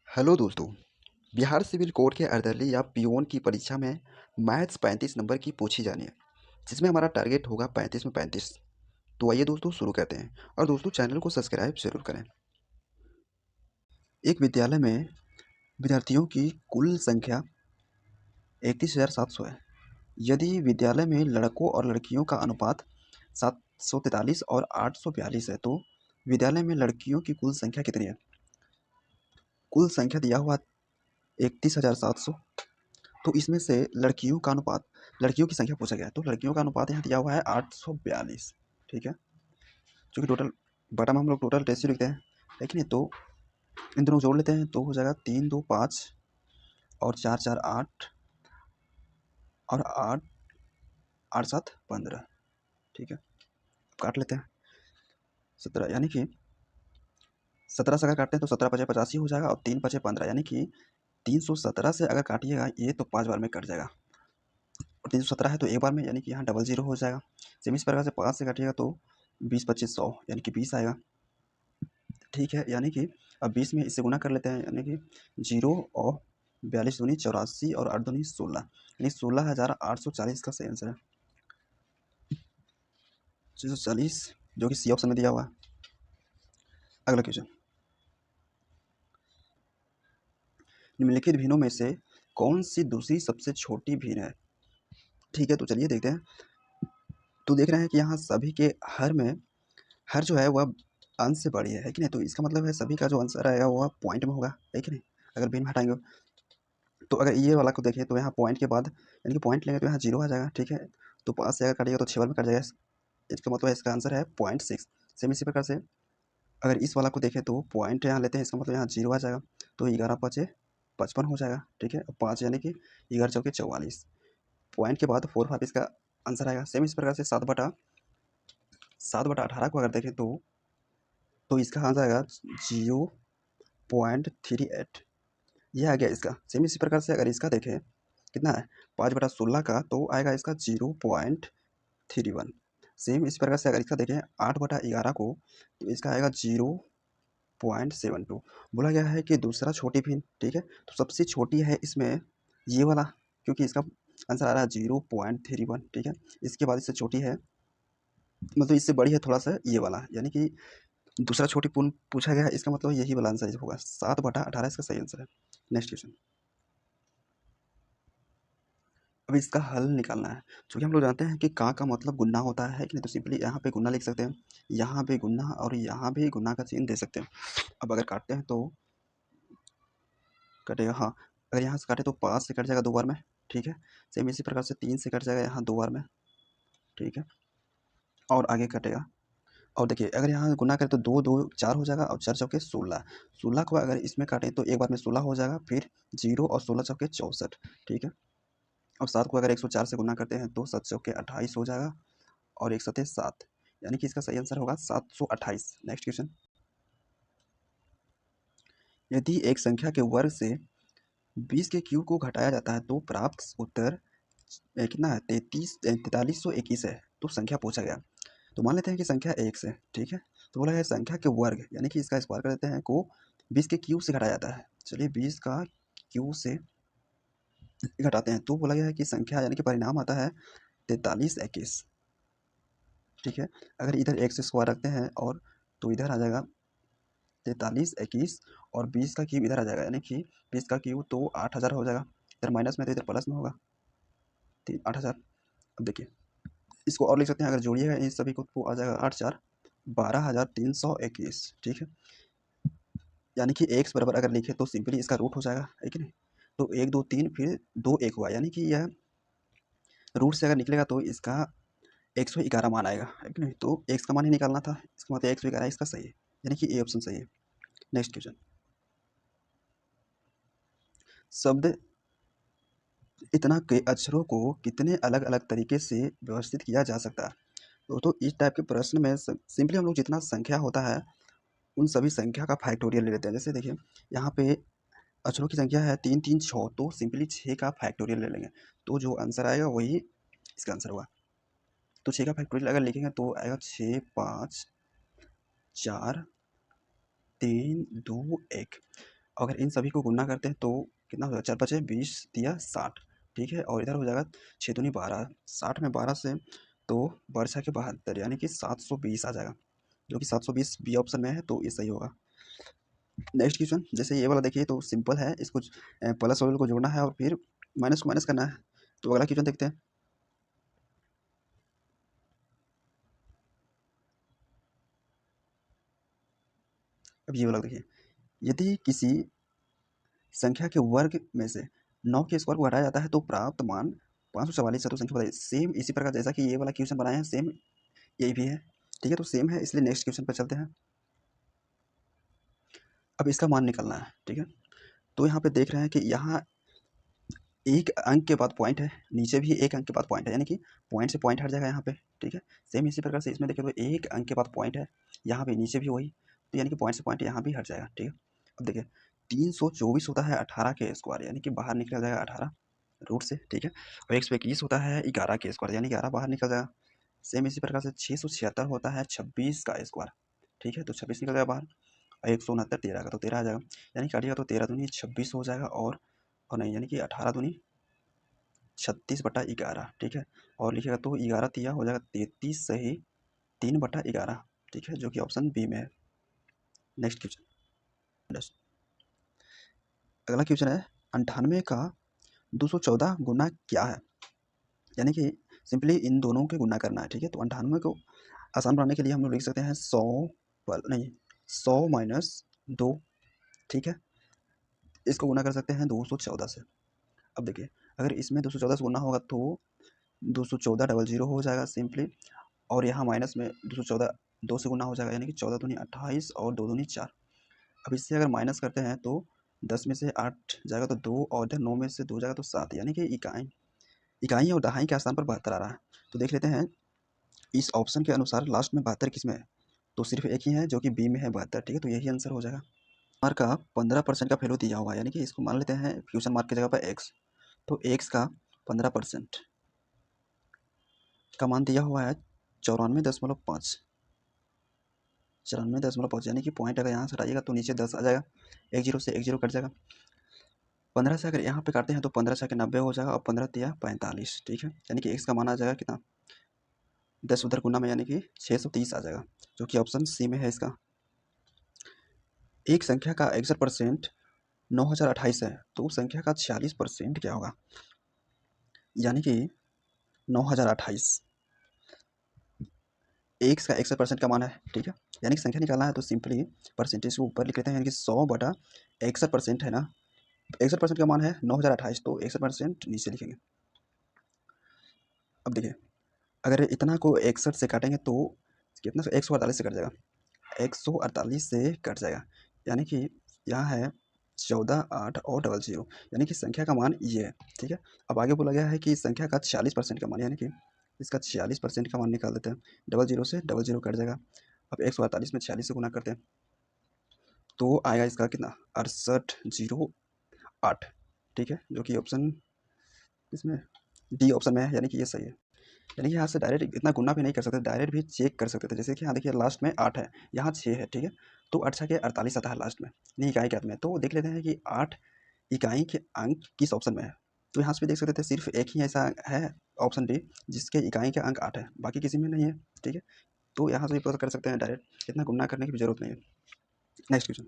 Hello दोस्तों। Bihar civil code के अर्दली या पीओन की परीक्षा में मैथ्स 35 नंबर की पूछी जानी है, जिसमें हमारा टारगेट होगा 35 में 35। तो आइए दोस्तों शुरू करते हैं। और दोस्तों चैनल को सब्सक्राइब जरूर करें। एक विद्यालय में विद्यार्थियों की कुल संख्या 31,700 है। यदि विद्यालय में लड़कों और लड़कियों का अनुपात 743 और 842 है, तो विद्यालय में लड़कियों की कुल संख्या कितनी है? कुल संख्या दिया हुआ 31,700। तो इसमें से लड़कियों का अनुपात, लड़कियों की संख्या पूछा गया है, तो लड़कियों का अनुपात यहाँ दिया हुआ है 842। ठीक है, चूँकि टोटल बटा में हम लोग टोटल रेशियो लिखते हैं, लेकिन तो इन दोनों जोड़ लेते हैं तो हो जाएगा 3 2 5 और 4 4 8 और 8 8 7 15। ठीक है, काट लेते हैं 17, यानी कि 17 से अगर काटते हैं तो 17 पचे 85 हो जाएगा और 3 पचे 15, यानी कि 317 से अगर काटिएगा ये तो 5 बार में कट जाएगा और 317 है तो एक बार में, यानी कि यहाँ डबल जीरो हो जाएगा। सेम इस प्रकार से 5 से काटिएगा तो 20 25 100, यानी कि 20 आएगा। ठीक है, यानी कि अब 20 में इससे गुना कर लेते हैं, यानी कि 0 और 42 दूनी 84 और 8 दूनी 16, यानी 16,840 का सही आंसर है 640, जो कि सी ऑप्शन में दिया हुआ है। अगला क्वेश्चन, निम्नलिखित भीनों में से कौन सी दूसरी सबसे छोटी भीन है? ठीक है, तो चलिए देखते हैं। तो देख रहे हैं कि यहाँ सभी के हर जो है वह अंश से बड़ी है कि नहीं? तो इसका मतलब है सभी का जो आंसर आएगा वह पॉइंट में होगा, है कि नहीं? अगर भिन्न हटाएंगे तो अगर ये वाला को देखें तो यहाँ पॉइंट के बाद, यानी कि पॉइंट लेंगे तो यहाँ जीरो आ जाएगा। ठीक है, तो 5 से अगर काटिएगा तो 6 बार में कट जाएगा। इसका मतलब है इसका आंसर है 0.6। सेम इसी प्रकार से अगर इस वाला को देखें तो पॉइंट यहाँ लेते हैं, इसका मतलब यहाँ जीरो आ जाएगा, तो 11 पचे 55 हो जाएगा। ठीक है, 5 यानी कि 11 चौके 44, पॉइंट के बाद 4 5 इसका आंसर आएगा। सेम इस प्रकार से 7/18 को अगर देखें तो इसका आंसर आएगा 0.38, ये आ गया इसका। सेम इसी प्रकार से अगर इसका देखें कितना है 5/16 का, तो आएगा इसका 0.31। सेम इसी प्रकार से अगर इसका देखें 8/11 को, तो इसका आएगा 0.72। बोला गया है कि दूसरा छोटी भिन्न। ठीक है, तो सबसे छोटी है इसमें ये वाला, क्योंकि इसका आंसर आ रहा है 0.31। ठीक है, इसके बाद इससे छोटी है, मतलब इससे बड़ी है थोड़ा सा ये वाला, यानी कि दूसरा छोटी पूर्ण पूछा गया है, इसका मतलब यही वाला आंसर होगा 7/18 इसका सही आंसर है। नेक्स्ट क्वेश्चन, अब इसका हल निकालना है। चूँकि हम लोग जानते हैं कि का मतलब गुना होता है कि नहीं, तो सिंपली यहाँ पे गुना लिख सकते हैं, यहाँ पे गुना और यहाँ भी गुना का चिन्ह दे सकते हैं। अब अगर काटते हैं तो कटेगा, हाँ, अगर यहाँ से काटे तो 5 से कट जाएगा 2 बार में। ठीक है, सेम इसी प्रकार से 3 से कट जाएगा यहाँ 2 बार में। ठीक है, और आगे कटेगा। और देखिए अगर यहाँ गुना करें तो 2 2 4 हो जाएगा और 4 चौके 16, 16 को अगर इसमें काटें तो एक बार में 16 हो जाएगा, फिर 0 और 16 चौके 64। ठीक है, और 7 को अगर 104 से गुना करते हैं तो 7 चौके 28 हो जाएगा और 1 सते 7, यानी कि इसका सही आंसर होगा 728। नेक्स्ट क्वेश्चन, यदि एक संख्या के वर्ग से 20 के क्यूब को घटाया जाता है तो प्राप्त उत्तर कितना है? 4321 है। तो संख्या पूछा गया, तो मान लेते हैं कि संख्या 1 से। ठीक है, तो बोला है संख्या के वर्ग, यानी कि इसका स्क्वायर कर देते हैं, को 20 के क्यूब से घटाया जाता है। चलिए 20 का क्यूब से घटाते हैं तो बोला गया है कि संख्या, यानी कि परिणाम आता है 4321। ठीक है, अगर इधर 1 से स्क्वायर रखते हैं और तो इधर आ जाएगा 4321 और 20 का क्यूब इधर आ जाएगा, यानी कि 20 का क्यूब तो 8000 हो जाएगा। इधर माइनस में तो इधर प्लस में होगा 8000। अब देखिए इसको और लिख सकते हैं, अगर जोड़िएगा इन सभी को तो आ जाएगा 8 4 12,321। ठीक है, यानी कि एक्स बराबर अगर लिखे तो सिंपली इसका रूट हो जाएगा, है कि नहीं? तो 1 2 3 फिर 2 1 हुआ, यानी कि यह रूट से अगर निकलेगा तो इसका 111 मान आएगा, है कि नहीं? तो एक्स का मान ही निकालना था, इसका मतलब 111 इसका सही है, यानी कि ए ऑप्शन सही है। नेक्स्ट क्वेश्चन, शब्द इतना के अक्षरों को कितने अलग अलग तरीके से व्यवस्थित किया जा सकता है? तो इस टाइप के प्रश्न में सिंपली हम लोग जितना संख्या होता है उन सभी संख्या का फैक्टोरियल ले लेते हैं। जैसे देखिए यहाँ पे अक्षरों की संख्या है 3 3 6, तो सिंपली 6 का फैक्टोरियल ले लेंगे, तो जो आंसर आएगा वही इसका आंसर होगा। तो 6 का फैक्टोरियल अगर लिखेंगे तो आएगा 6 5 4 3 2 1। अगर इन सभी को गुणा करते हैं तो कितना हो जाएगा, 4 बचे 20 दिया 60, ठीक है, और इधर हो जाएगा 6 दूनी 12, 60 में 12 से तो वर्षा के 72 यानी कि 720 आ जाएगा, जो कि 720 बी ऑप्शन में है, तो ये सही होगा। नेक्स्ट क्वेश्चन, जैसे ये वाला देखिए तो सिंपल है, इसको प्लस वाले को जोड़ना है और फिर माइनस को माइनस करना है। तो अगला क्वेश्चन देखते हैं। अब ये वाला देखिए, यदि किसी संख्या के वर्ग में से 9 के स्क्वायर को घटाया जाता है तो प्राप्त मान 544 है, तो संख्या बताइए। सेम इसी प्रकार जैसा कि ये वाला क्वेश्चन बनाए हैं, सेम यही भी है, ठीक है, तो सेम है, इसलिए नेक्स्ट क्वेश्चन पर चलते हैं। अब इसका मान निकालना है, ठीक है, तो यहाँ पे देख रहे हैं कि यहाँ एक अंक के बाद पॉइंट है, नीचे भी एक अंक के बाद पॉइंट है, यानी कि पॉइंट से पॉइंट हट जाएगा यहाँ पे, ठीक है। सेम इसी प्रकार से इसमें देखें तो एक अंक के बाद पॉइंट है, यहाँ पे नीचे भी वही, तो यानी कि पॉइंट से पॉइंट यहाँ भी हट जाएगा, ठीक है। अब देखिए 324 होता है 18 के स्क्वायर, यानी कि बाहर निकल जाएगा 18 रूट से, ठीक है, और 121 होता है 11 के स्क्वायर, यानी 11 बाहर निकल जाएगा। सेम इसी प्रकार से 676 होता है 26 का स्क्वायर, ठीक है, तो 26 निकल जाएगा बाहर, और 169 13 का, तो 13 आ जाएगा, यानी काटिएगा तो 13 दूनी 26 हो जाएगा, और नहीं, यानी कि 18 दूनी 36/11, ठीक है, और लिखिएगा तो 11 तिया हो जाएगा 33 सही 3/11, ठीक है, जो कि ऑप्शन बी में है। नेक्स्ट क्वेश्चन, अगला क्वेश्चन है 98 का 214 गुना क्या है, यानी कि सिंपली इन दोनों के गुना करना है, ठीक है। तो 98 को आसान बनाने के लिए हम लोग लिख सकते हैं 100 पर नहीं 100 माइनस 2, ठीक है, इसको गुना कर सकते हैं 214 से। अब देखिए अगर इसमें 214 से गुना होगा तो 214 डबल जीरो हो जाएगा सिंपली, और यहाँ माइनस में 214 2 से गुना हो जाएगा, यानी कि 14 दूनी 28 और 2 दूनी 4। अब इससे अगर माइनस करते हैं तो 10 में से 8 जाएगा तो 2, और इधर 9 में से 2 जाएगा तो 7, यानी कि इकाई इकाई और दहाई के स्थान पर 72 आ रहा है। तो देख लेते हैं इस ऑप्शन के अनुसार लास्ट में 72 किस में है, तो सिर्फ एक ही है जो कि बी में है 72, ठीक है, तो यही आंसर हो जाएगा। मार्क का 15% का वैल्यू दिया हुआ है, यानी कि इसको मान लेते हैं क्वेश्चन मार्क की जगह पर एक्स, तो एक्स का 15% का मान दिया हुआ है 94.5, 94.5, यानी कि पॉइंट अगर यहाँ से हटाइएगा तो नीचे 10 आ जाएगा, एक जीरो से एक जीरो कट जाएगा। 15 से अगर यहाँ पे काटते हैं तो 15 से 90 हो जाएगा, और 15 तिया 45, ठीक है, यानी कि एक्स का मान आ जाएगा कितना 10 उधर गुना में, यानी कि 630 आ जाएगा, जो कि ऑप्शन सी में है इसका। एक संख्या का 61% 9028 है, तो उस संख्या का 46% क्या होगा, यानी कि 9028 एक्स का 61% का मान है, ठीक है, यानी कि संख्या निकालना है तो सिंपली परसेंटेज को ऊपर लिख लेते हैं, यानी कि 100/61% है ना, 61% का मान है 9028, तो 61% नीचे लिखेंगे। अब देखिए अगर इतना को 61 से काटेंगे तो कितना 148 से कट जाएगा, 148 से कट जाएगा, यानी कि यहाँ है 14 8 और डबल जीरो, यानी कि संख्या का मान ये है, ठीक है। अब आगे बोला गया है कि संख्या का 46% का मान, यानी कि इसका 46% का मान निकाल देते हैं, डबल जीरो से डबल जीरो कट जाएगा। अब 148 में 46 से गुना करते हैं तो आएगा इसका कितना 6808, ठीक है, जो कि ऑप्शन इसमें डी ऑप्शन में है, यानी कि ये सही है। यानी कि यहाँ से डायरेक्ट इतना गुना भी नहीं कर सकते, डायरेक्ट भी चेक कर सकते थे, जैसे कि यहाँ देखिए लास्ट में 8 है, यहाँ 6 है, ठीक है, तो 8 के 48 आता है लास्ट में, नहीं इकाई के अंत में, तो देख लेते हैं कि 8 इकाई के अंक किस ऑप्शन में है। तो यहाँ से भी देख सकते थे सिर्फ एक ही ऐसा है ऑप्शन डी जिसके इकाई के अंक 8 है, बाकी किसी में नहीं है, ठीक है, तो यहाँ से भी पता कर सकते हैं डायरेक्ट, इतना गुना करने की भी जरूरत नहीं है। नेक्स्ट क्वेश्चन,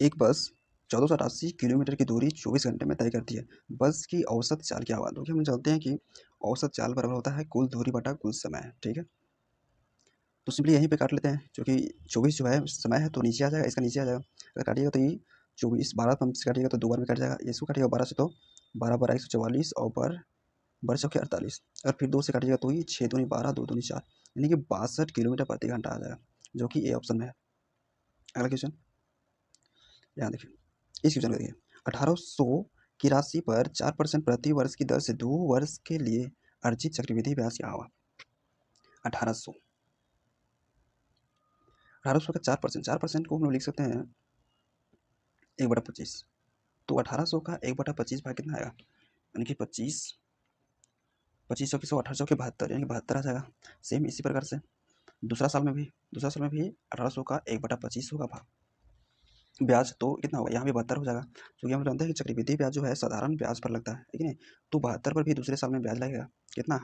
एक बस 1488 किलोमीटर की दूरी 24 घंटे में तय करती है, बस की औसत चाल क्या हुआ, क्योंकि हम जानते हैं कि औसत चाल बराबर होता है कुल दूरी बटा कुल समय, ठीक है, तो सिंपली यहीं पे काट लेते हैं, क्योंकि 24 जो है समय है तो नीचे आ जाएगा, इसका नीचे आ जाएगा, अगर काटिएगा तो ये 24 12 पंप से काटिएगा तो 2 बार में कट जाएगा, इसको काटिएगा 12 से तो 12 12 144 और पर 12 48, अगर फिर 2 से काटिएगा तो ये 6 दूनी 12 2 दूनी 4, यानी कि 62 किलोमीटर प्रति घंटा आ जाएगा, जो कि ए ऑप्शन में है। अगला क्वेश्चन यहाँ देखिए, इस क्वेश्चन को देखिए, 1800 की राशि पर 4% प्रति वर्ष की दर से 2 वर्ष के लिए अर्जित चक्रवृद्धि ब्याज क्या होगा। 1800 1800 का 4%, 4% को हम लोग लिख सकते हैं 1/25, तो 1800 का 1/25 भाग कितना आएगा, यानी कि 25 25 सौ की 100 1800 के 72, यानी कि 72 आ जाएगा। सेम इसी प्रकार से दूसरा साल में भी 1800 का 1/25 होगा भाग, ब्याज तो कितना होगा, यहाँ भी 72 हो जाएगा, क्योंकि हम जानते हैं कि चक्रवृद्धि ब्याज जो है साधारण ब्याज पर लगता है कि नहीं। तो 72 पर भी दूसरे साल में ब्याज लगेगा कितना,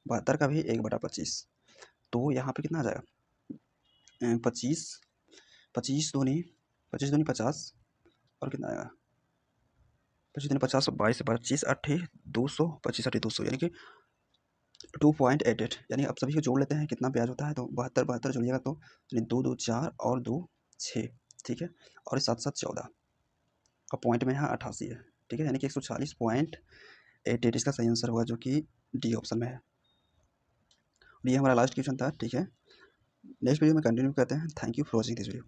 72 का भी 1/25। तो यहाँ पे कितना आ जाएगा, 25, 25 दूनी 50, और कितना आएगा, 25 दूनी 50, 22 25 200, 25 यानी कि 2.88, यानी अब सभी को जोड़ लेते हैं कितना ब्याज होता है। तो 72 72 जोड़िएगा तो यानी 2 2 4 और 2 6, ठीक है, और 7 7 14 का पॉइंट में यहाँ 88 है, ठीक है, यानी कि 140.88 इसका सही आंसर होगा, जो कि डी ऑप्शन में है। और ये हमारा लास्ट क्वेश्चन था, ठीक है। नेक्स्ट वीडियो में कंटिन्यू करते हैं। Thank you for watching this video.